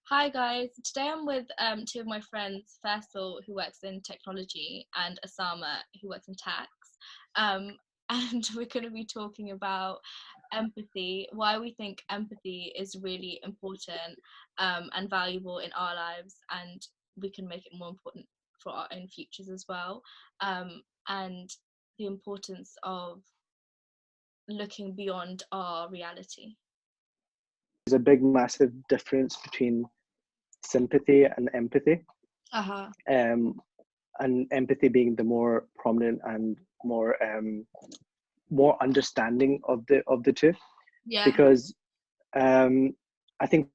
Hi guys, today I'm with two of my friends, Faisal, who works in technology, and Osama, who works in tax. Um, and we're going to be talking about empathy, why we think empathy is really important and valuable in our lives, and we can make it more important for our own futures as well, and the importance of looking beyond our reality. There's a big, massive difference between sympathy and empathy. Uh-huh. Um, and empathy being the more prominent and more understanding of the two, Yeah. because I think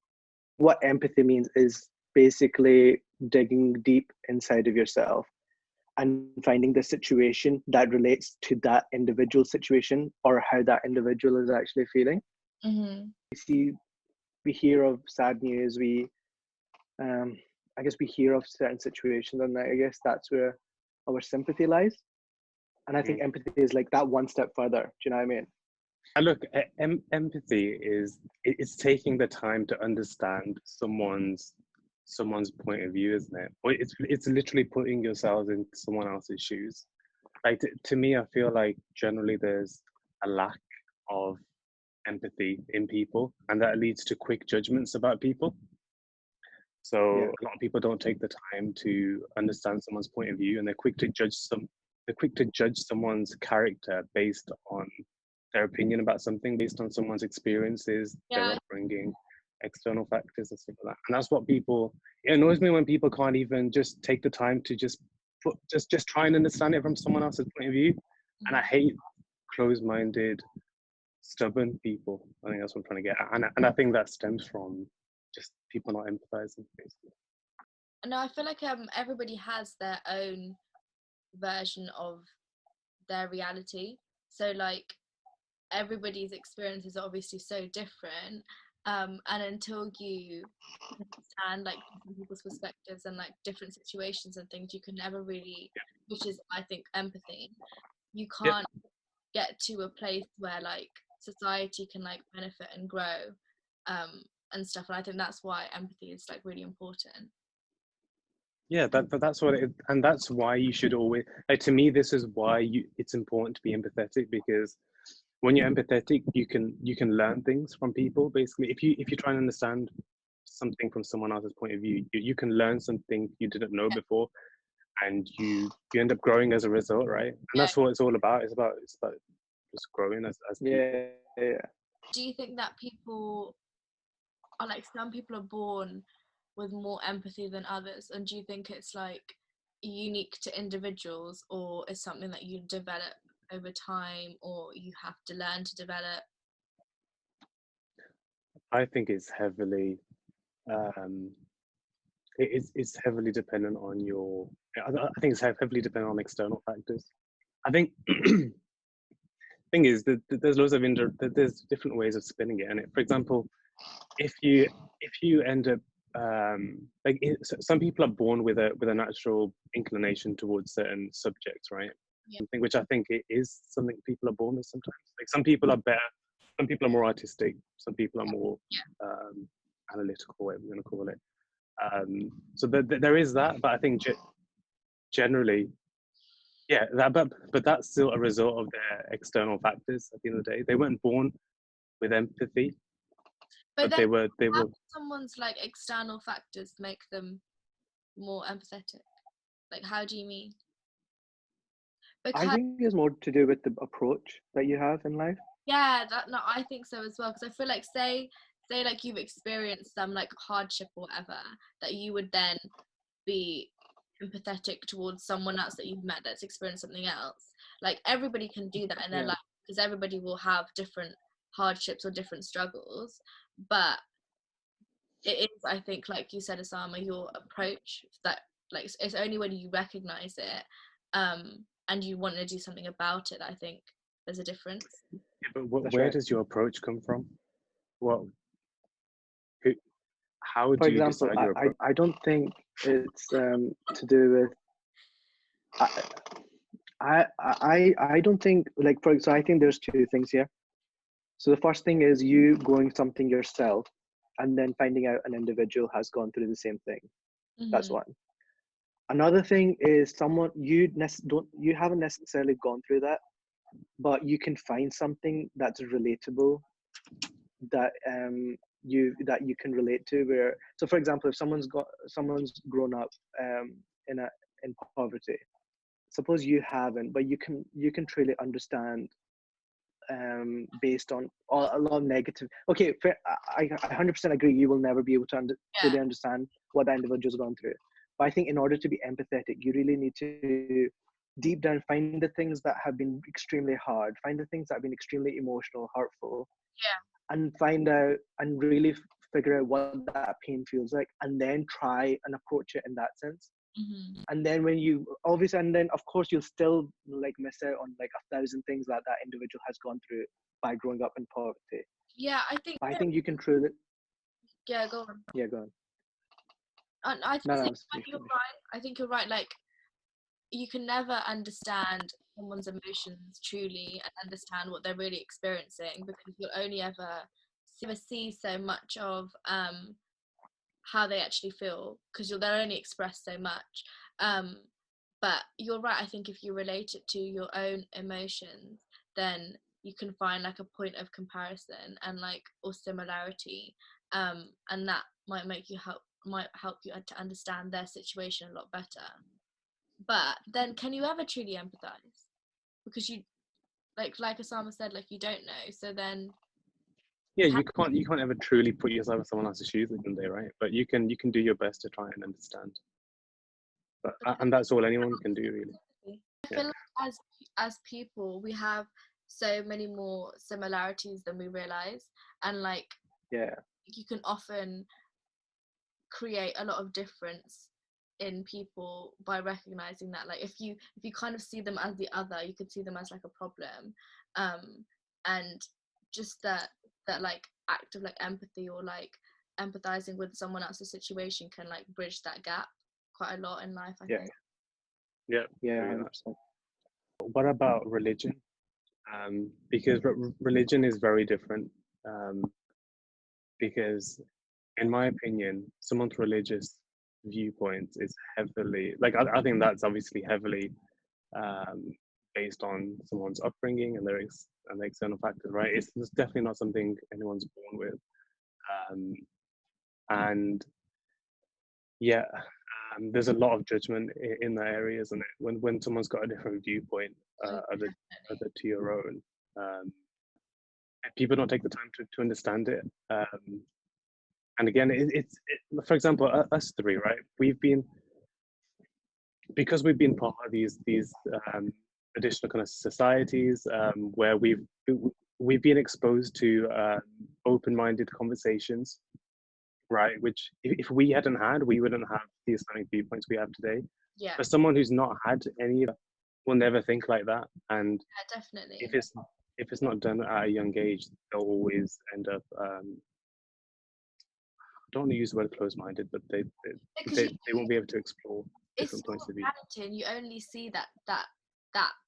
what empathy means is basically digging deep inside of yourself and finding the situation that relates to that individual situation or how that individual is actually feeling. Mm-hmm. We hear of sad news. Um, I guess we hear of certain situations, and I guess that's where our sympathy lies. And I think Mhm. empathy is like that one step further. Do you know what I mean? And look, empathy is it's taking the time to understand someone's point of view, isn't it? Or it's literally putting yourself in someone else's shoes. Like to me, I feel like generally there's a lack of empathy in people, and that leads to quick judgments about people. So Yeah. a lot of people don't take the time to understand someone's point of view, and they're quick to judge someone's character based on their opinion about something, based on someone's experiences, their Yeah. upbringing, external factors, and stuff like that. And that's what people. It annoys me when people can't even just take the time to just try and understand it from someone else's point of view. And I hate closed-minded, stubborn people. I think that's what I'm trying to get at. And I think that stems from just people not empathizing, basically. No, I feel like everybody has their own version of their reality. So like everybody's experiences are obviously so different. And until you understand like different people's perspectives and like different situations and things, you can never really, which is I think empathy. You Yeah, can't get to a place where like society can like benefit and grow and stuff. And I think that's why empathy is like really important. yeah, that's what it, and that's why you should always. Like to me, this is why it's important to be empathetic, because when you're empathetic, you can learn things from people. Basically, if you try and understand something from someone else's point of view, you can learn something you didn't know before, and you end up growing as a result, right? And Yeah. that's what it's all about. It's about just growing as people. Yeah. Yeah. Do you think that people are like some people are born with more empathy than others, and do you think it's like unique to individuals, or is something that you develop over time or you have to learn to develop? I think it's heavily um, it's heavily dependent on your. I think it's heavily dependent on external factors. I think thing is that there's loads of there's different ways of spinning it. And for example, if you end up some people are born with a natural inclination towards certain subjects, right? Yeah. Something which I think it is something people are born with sometimes. Like some people are better, some people are more artistic, some people are more Yeah. um, analytical, whatever you're going to call it. So there is that, but I think generally, yeah, but that's still a result of their external factors. At the end of the day, they weren't born with empathy, But but then they how were. can someone's like external factors make them more empathetic? Like how do you mean? I Because think it's more to do with the approach that you have in life. yeah, that no, I think so as well. Because I feel like say like you've experienced some like hardship or whatever, that you would then be empathetic towards someone else that you've met that's experienced something else. Like everybody can do that in their Yeah. life because everybody will have different hardships or different struggles. But it is, I think, like you said, Osama, your approach that like it's only when you recognize it and you want to do something about it, I think there's a difference. Yeah, but That's where right. does your approach come from? What? Who, how For do you example, decide your approach? I don't think it's to do with. I don't think like so I think there's two things here. So the first thing is you going something yourself. and then finding out an individual has gone through the same thing. That's Mm-hmm. one. Another thing is someone you haven't necessarily gone through that, but you can find something that's relatable, that you can relate to. Where, so for example, if someone's grown up in poverty, suppose you haven't, but you can truly understand, based on a lot of negative. Okay, fair, I 100% agree. You will never be able to Yeah. fully understand what that individual's gone through. But I think in order to be empathetic, you really need to deep down find the things that have been extremely hard, find the things that have been extremely emotional, hurtful, Yeah. and find out and really figure out what that pain feels like, and then try and approach it in that sense. Mm-hmm. And then when you obviously, and then of course you'll still like miss out on like 1,000 things that that individual has gone through by growing up in poverty. Yeah, I think. But I think you can truly, Yeah, go on. yeah, go on. And I No, think no, you you're finish. right. I think you're right. Like, you can never understand someone's emotions truly and understand what they're really experiencing, because you'll only ever see so much of how they actually feel, because they'll only express so much. um but you're right. I think if you relate it to your own emotions, then you can find like a point of comparison and like or similarity, and that might help you to understand their situation a lot better. But then can you ever truly empathize? Because you, like Osama said, like you don't know. So then Yeah, can you can't ever truly put yourself in someone else's shoes at the end of the day, right? But you can do your best to try and understand. But and that's all anyone can do, really. I Yeah. feel like as people we have so many more similarities than we realize, and like Yeah, you can often create a lot of difference in people by recognizing that. Like if you kind of see them as the other, you could see them as like a problem, and just that like act of like empathy or like empathizing with someone else's situation can like bridge that gap quite a lot in life, I yeah, think. Yeah, yeah, agree with 100%. that. What about religion? Because religion is very different. Because, in my opinion, someone's religious viewpoint is heavily like I think that's obviously heavily um, based on someone's upbringing and and the external factors, right? It's definitely not something anyone's born with, um, and yeah, there's a lot of judgment in that area, isn't it? When someone's got a different viewpoint, Oh, other to your own, um, people don't take the time to understand it. And again, for example, us three, right? Because we've been part of these additional kind of societies where we've been exposed to open-minded conversations, right? Which if we hadn't had, we wouldn't have the Islamic viewpoints we have today. yeah, For someone who's not had any, will never think like that. And yeah, definitely. if it's not done at a young age, they'll always end up. I don't want to use the word closed-minded, but Because they won't be able to explore it's different still points of view. reality, and you only see that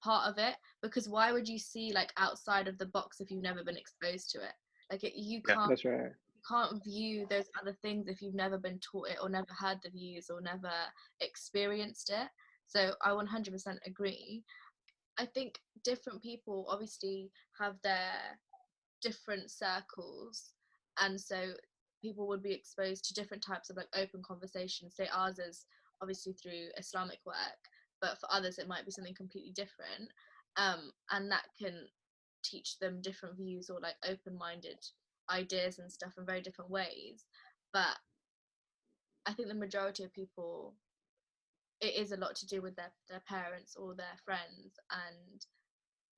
part of it, because why would you see like outside of the box if you've never been exposed to it? Like you Yeah. That's right. can't view those other things if you've never been taught it or never heard the views or never experienced it. So I 100% agree. I think different people obviously have their different circles, and so people would be exposed to different types of like open conversations. Say ours is obviously through Islamic work, but for others it might be something completely different, and that can teach them different views or like open-minded ideas and stuff in very different ways. But I think the majority of people, it is a lot to do with their parents or their friends, and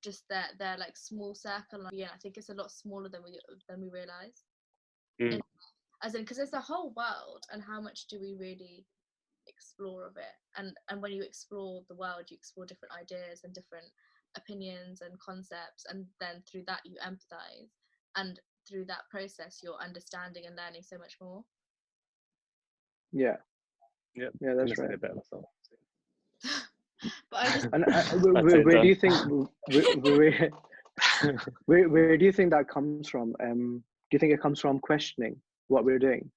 just their like small circle. And yeah, I think it's a lot smaller than we realize. Mm. As in, because it's a whole world, and how much do we really explore of it? And when you explore the world, you explore different ideas and different opinions and concepts, and then through that you empathize, and through that process you're understanding and learning so much more. Yeah, Yeah, yeah, couldn't that's have said right. it better myself. But I just And That's it, where do done. you think where do you think that comes from? Do you think it comes from questioning? what we're doing.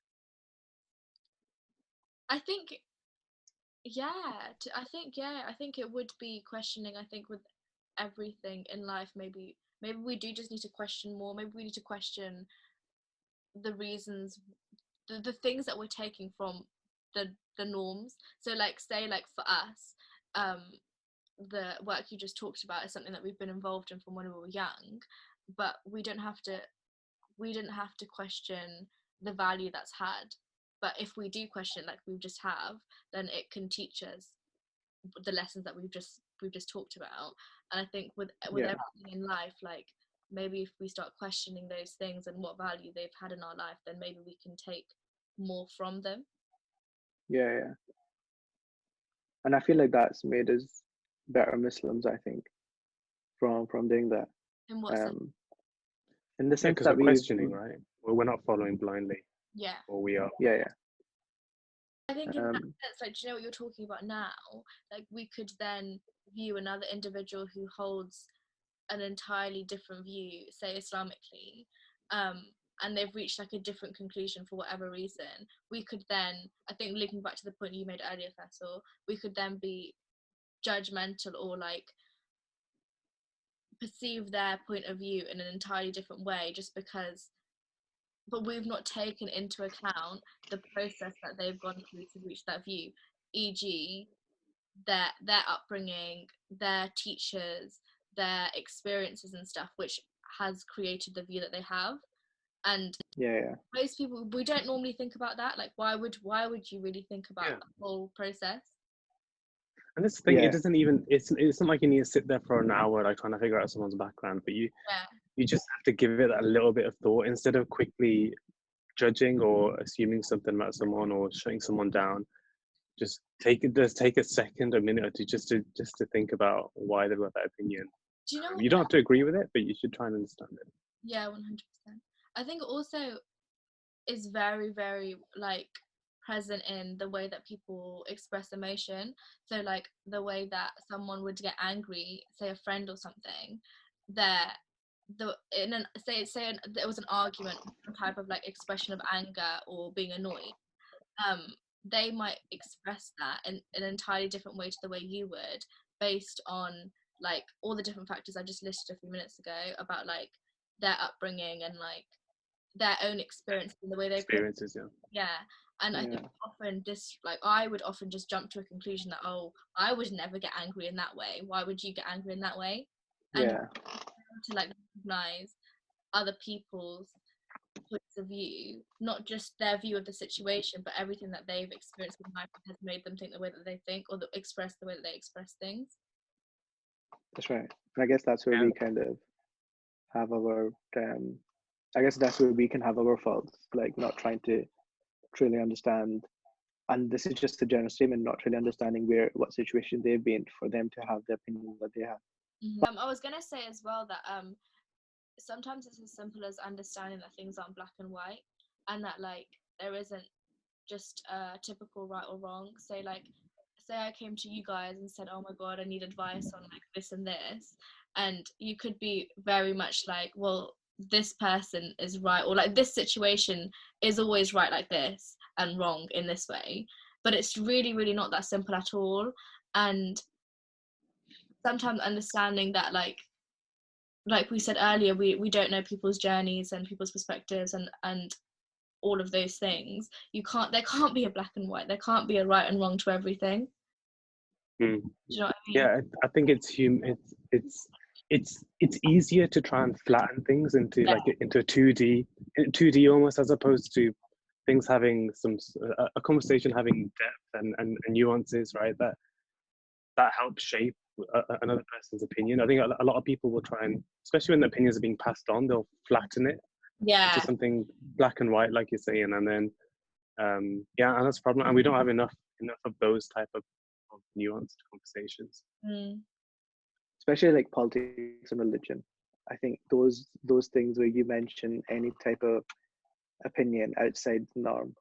I think, I think it would be questioning. I think with everything in life, maybe we do just need to question more. Maybe we need to question the reasons, the things that we're taking from the norms. So like, say like for us, um the work you just talked about is something that we've been involved in from when we were young, but we didn't have to question the value that's had. But if we do question it, like we just have, then it can teach us the lessons that we've just talked about. And I think with Yeah, everything in life, like maybe if we start questioning those things and what value they've had in our life, then maybe we can take more from them. yeah. And I feel like that's made us better Muslims, I think, from doing that. In what sense? Um, in the Yeah, sense because that we're we've, questioning, right? We're not following blindly, Yeah. or we are. yeah, I think in that um, sense, like, do you know what you're talking about now? Like, we could then view another individual who holds an entirely different view, say Islamically, um, and they've reached like a different conclusion for whatever reason. We could then, I think, linking back to the point you made earlier, Faisal, we could then be judgmental or like perceive their point of view in an entirely different way just because, but we've not taken into account the process that they've gone through to reach that view, e.g., their upbringing, their teachers, their experiences and stuff, which has created the view that they have. And yeah, most people, we don't normally think about that. Like, why would you really think about Yeah. the whole process? And this thing, it yeah, doesn't even. It's not like you need to sit there for an hour like trying to figure out someone's background, but Yeah. you just have to give it a little bit of thought instead of quickly judging or assuming something about someone or shutting someone down. Just take a second, a minute or two, just to think about why they've got that opinion. Do you know what? You don't have to agree with it, but you should try and understand it. Yeah, 100%. I think also is very, very like present in the way that people express emotion. So like the way that someone would get angry, say a friend or something, there the in an there was an argument, some type of like expression of anger or being annoyed, um they might express that in an entirely different way to the way you would, based on like all the different factors I just listed a few minutes ago about like their upbringing and like their own experience and the way they put. Experiences, yeah. Yeah. And I think yeah, often this, like, I would often just jump to a conclusion that, oh, I would never get angry in that way, why would you get angry in that way? And yeah, to like recognize other people's points of view, not just their view of the situation, but everything that they've experienced in life has made them think the way that they think, or express the way that they express things. that's right. And I guess that's where And we kind of have our, I guess that's where we can have our faults, like not trying to truly understand. And this is just a general statement, not really understanding what situation they've been for them to have the opinion that they have. I was gonna say as well that sometimes it's as simple as understanding that things aren't black and white, and that like there isn't just a typical right or wrong. Say I came to you guys and said, oh my god, I need advice on like this and this, and you could be very much like, well, this person is right, or like this situation is always right like this and wrong in this way, but it's really, really not that simple at all. And sometimes understanding that like we said earlier, we don't know people's journeys and people's perspectives and all of those things. There can't be a black and white, there can't be a right and wrong to everything. mm, Do you know what I mean? yeah, I think it's easier to try and flatten things into Yeah. like into 2D almost, as opposed to things having a conversation having depth and nuances, right? That helps shape another person's opinion. I think a lot of people will try and, especially when the opinions are being passed on, they'll flatten it into Yeah. something black and white, like you're saying, and then yeah, and that's a problem. And we don't have enough of those type of nuanced conversations. Mm. Especially like politics and religion. I think those things where you mention any type of opinion outside the norm,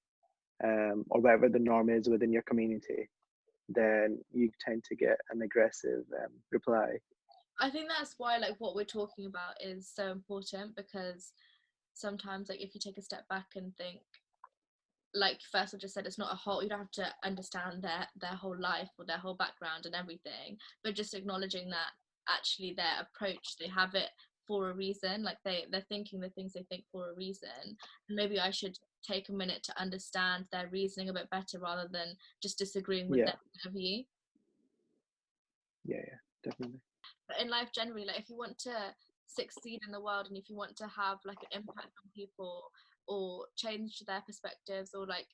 or whatever the norm is within your community, then you tend to get an aggressive reply. I think that's why like what we're talking about is so important, because sometimes, like, if you take a step back and think, like Faisal just said, it's not a whole, you don't have to understand their whole life or their whole background and everything, but just acknowledging that actually their approach, they have it for a reason, like they're thinking the things they think for a reason, and maybe I should take a minute to understand their reasoning a bit better rather than just disagreeing with Yeah. their point of view. Yeah, definitely. But in life generally, like if you want to succeed in the world and if you want to have like an impact on people or change their perspectives, or like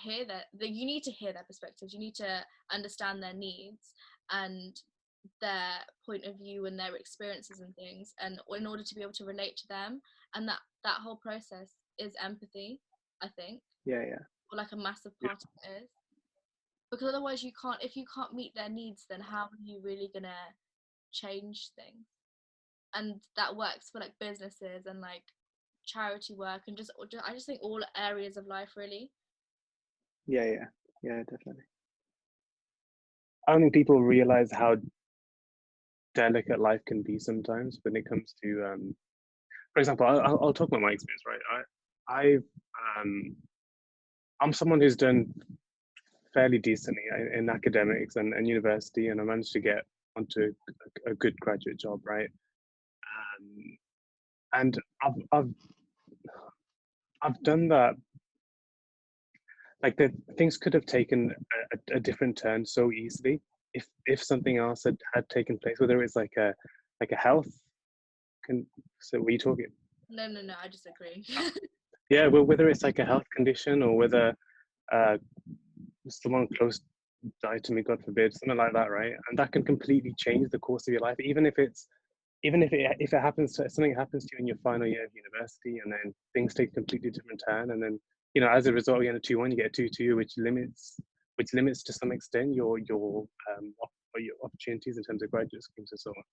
hear that you need to hear their perspectives, you need to understand their needs and their point of view and their experiences and things, and in order to be able to relate to them, and that whole process is empathy, I think. Yeah. Or like a massive part of it is, because otherwise you can't, if you can't meet their needs, then how are you really gonna change things? And that works for like businesses and like charity work and just I just think all areas of life really. Yeah, definitely. I don't think people realize how delicate life can be sometimes when it comes to, for example, I'll talk about my experience, right? I'm someone who's done fairly decently in academics and university, and I managed to get onto a good graduate job, right? And I've done that. Like things could have taken a different turn so easily if something else had taken place, whether it's like a health. So were you talking? No, I disagree. Yeah, well, whether it's like a health condition or whether uh, someone close died to me, God forbid, something like that, right? And that can completely change the course of your life, even if it happens to something happens to you in your final year of university, and then things take a completely different turn, and then as a result, you get a 2-1, you get a 2-2, which limits to some extent your opportunities in terms of graduate schemes and so on.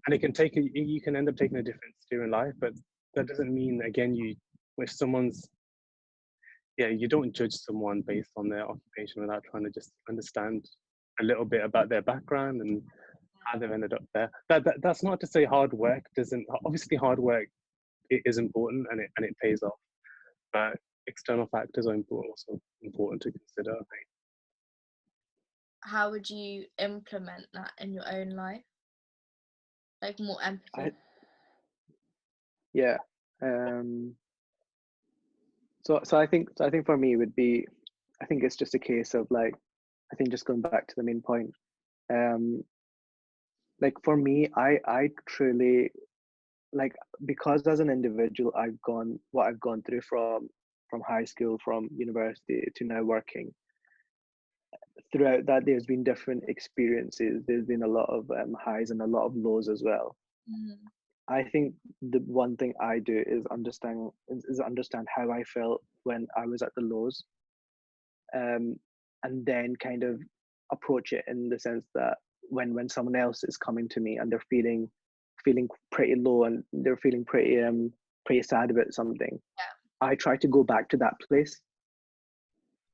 And you can end up taking a different steer in life, but that doesn't mean, again, if someone's you don't judge someone based on their occupation without trying to just understand a little bit about their background and how they've ended up there. That's not to say hard work doesn't. Obviously, hard work is important and it pays off, but external factors are also important to consider, I think. How would you implement that in your own life? Like more empathy? Yeah. So I think for me it would be, I think it's just a case of like, I think just going back to the main point. Like for me, I truly, like, because as an individual I've gone through from high school, from university to now working. Throughout that, there's been different experiences. There's been a lot of highs and a lot of lows as well. Mm-hmm. I think the one thing I do is understand how I felt when I was at the lows, and then kind of approach it in the sense that when someone else is coming to me and they're feeling pretty low and they're feeling pretty sad about something, I try to go back to that place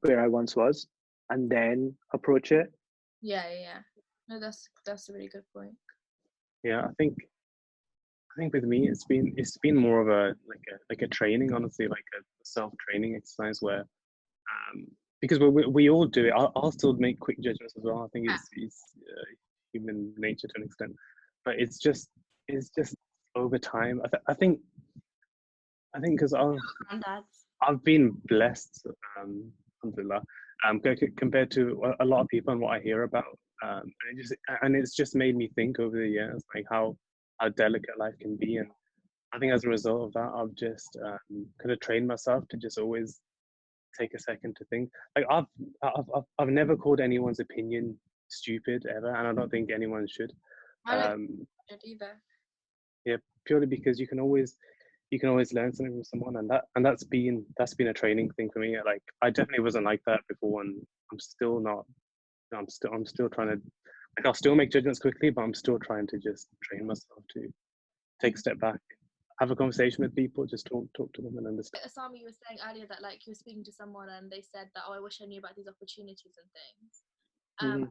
where I once was and then approach it. Yeah. No, that's a really good point. Yeah, I think with me it's been more of a training, honestly, like a self-training exercise where because we all do it. I'll still make quick judgments as well. I think it's human nature to an extent, but it's just over time. I think because I've been blessed, alhamdulillah, compared to a lot of people and what I hear about, and it's just made me think over the years like how delicate life can be, and I think as a result of that, I've just kind of trained myself to just always take a second to think. Like I've never called anyone's opinion stupid ever, and I don't think anyone should. I don't either. Yeah, purely because you can always learn something from someone, and that's been a training thing for me. Like I definitely wasn't like that before, and I'm still not. I'm still trying to, like, I'll still make judgments quickly, but I'm still trying to just train myself to take a step back, have a conversation with people, just talk to them and understand. Asami, you were saying earlier that like you were speaking to someone and they said that, oh, I wish I knew about these opportunities and things. Mm-hmm.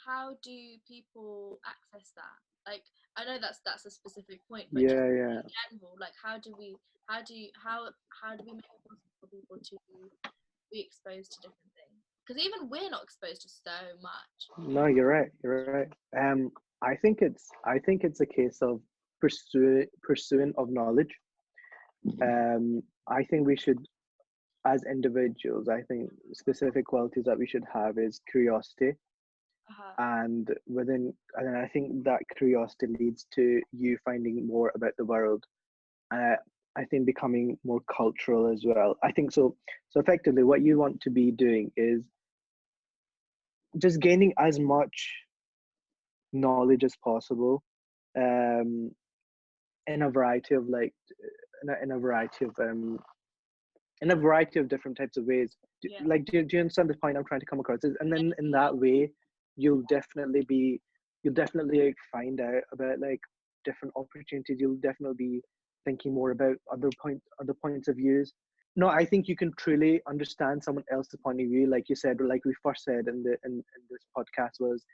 How do people access that? like, I know that's a specific point, but Yeah, just yeah. in general, like, how do we make it possible for people to be exposed to different things? Because even we're not exposed to so much. No, you're right. You're right. I think it's a case of pursuing of knowledge. I think we should, as individuals, I think specific qualities that we should have is curiosity, Uh-huh. and and I think that curiosity leads to you finding more about the world. I think becoming more cultural as well. I think so. So effectively, what you want to be doing is just gaining as much knowledge as possible, um, in a variety of like in a variety of in a variety of different types of ways. Yeah. Like, do you understand the point I'm trying to come across? And then in Yeah. that way, you'll definitely like, find out about like different opportunities. You'll definitely be thinking more about other points of views. No, I think you can truly understand someone else's point of view, like you said, or like we first said in this podcast, was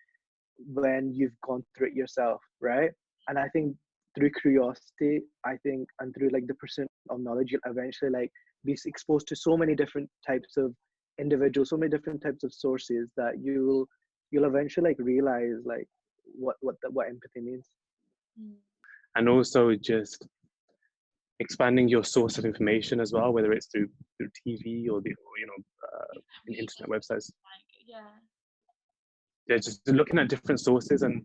when you've gone through it yourself, right? And I think through curiosity, I think, and through like the pursuit of knowledge, you'll eventually like be exposed to so many different types of individuals, so many different types of sources, that you'll eventually like realize like what empathy means. Mm. And also just expanding your source of information as well, whether it's through TV or in internet websites. Yeah. Yeah, just looking at different sources and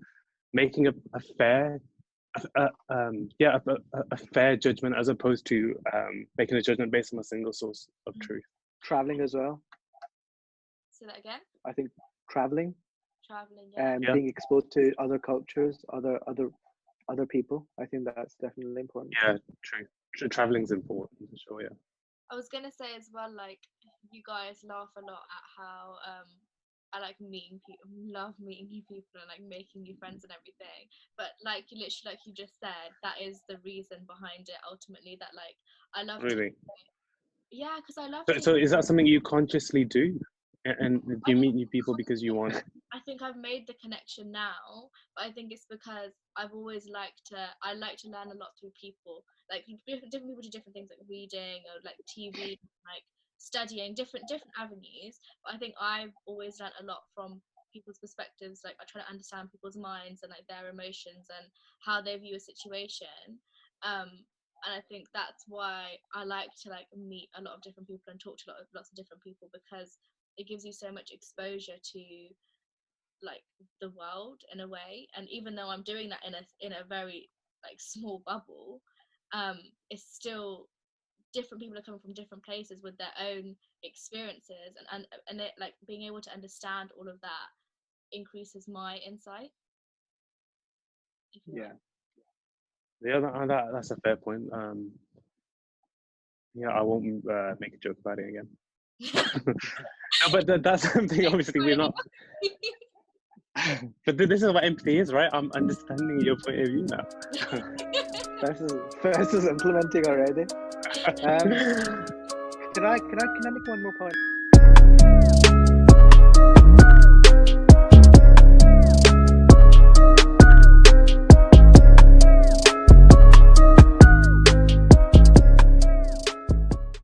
making a fair a fair judgment, as opposed to making a judgment based on a single source of truth. Traveling as well. Say that again. I think traveling Traveling. and Yeah. being exposed to other cultures, other people. I think that's definitely important. Yeah, true. Traveling's important for sure. Yeah. I was gonna say as well, like, you guys laugh a lot at how I like meeting people, love meeting new people and like making new friends and everything. But like, literally, like you just said, that is the reason behind it. Ultimately, that like I love Really. yeah, because I love So is that something you consciously do? And do you meet new people think because you want? I think I've made the connection now, but I think it's because I've always I like to learn a lot through people. Like, different people do different things, like reading or like TV, like studying different avenues. But I think I've always learned a lot from people's perspectives. Like, I try to understand people's minds and like their emotions and how they view a situation. And I think that's why I like to like meet a lot of different people and talk to lots of different people, because it gives you so much exposure to like the world in a way. And even though I'm doing that in a very like small bubble, it's still different people are coming from different places with their own experiences, and it, like, being able to understand all of that increases my insight, if you Yeah. Yeah, that's a fair point. Yeah, I won't make a joke about it again. No, but that's something obviously we're not. But this is what empathy is, right? I'm understanding your point of view now. First is implementing already. Can I make one more point?